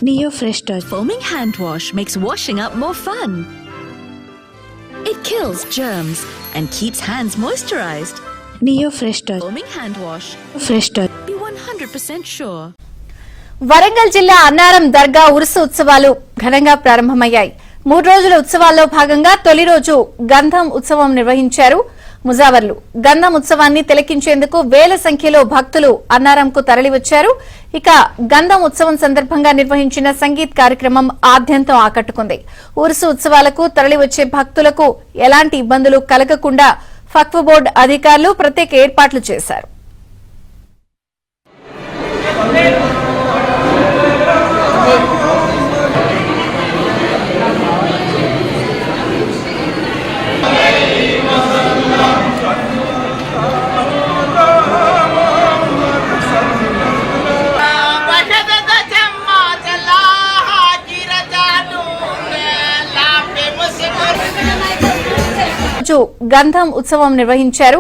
Neo Fresh Touch. Foaming hand wash makes washing up more fun. It kills germs and keeps hands moisturized. Neo Fresh Touch. Foaming hand wash. Fresh Touch. Be 100% sure. Warangal జిల్లా అన్నారం దర్గా ఉరుసు ఉత్సవాలు ఘనంగా ప్రారంభమయ్యాయి. 3 రోజుల ఉత్సవాల్లో భాగంగా తొలి రోజు గంధం ఉత్సవం నిర్వహించారు ముజావర్లు. గంధం ఉత్సవాన్ని తిలకించేందుకు వేల సంఖ్యలో భక్తులు అన్నారంకు తరలివచ్చారు. ఇక గంధం ఉత్సవం సందర్భంగా నిర్వహించిన సంగీత్ కార్యక్రమం ఆద్యంతం ఆకట్టుకుంది. ఉరుసు ఉత్సవాలకు తరలివచ్చే భక్తులకు ఎలాంటి ఇబ్బందులు కలగకుండా వక్ఫ్ బోర్డు అధికారులు ప్రత్యేక ఏర్పాట్లు చేశారు. గంధం ఉత్సవం నిర్వహించారు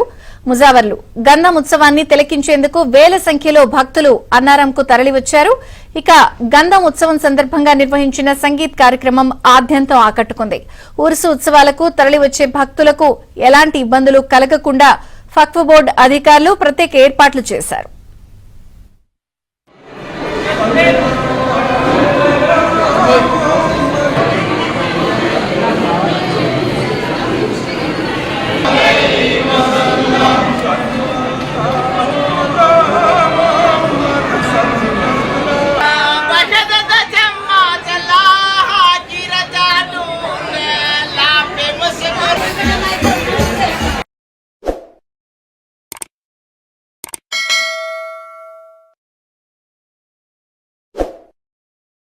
ముజావర్లు. గంధం ఉత్సవాన్ని తిలకించేందుకు వేల సంఖ్యలో భక్తులు అన్నారంకు తరలివచ్చారు. ఇక గంధం ఉత్సవం సందర్భంగా నిర్వహించిన సంగీత్ కార్యక్రమం ఆద్యంతం ఆకట్టుకుంది. ఉరుసు ఉత్సవాలకు తరలివచ్చే భక్తులకు ఎలాంటి ఇబ్బందులు కలగకుండా వక్ఫ్ బోర్డు అధికారులు ప్రత్యేక ఏర్పాట్లు చేశారు.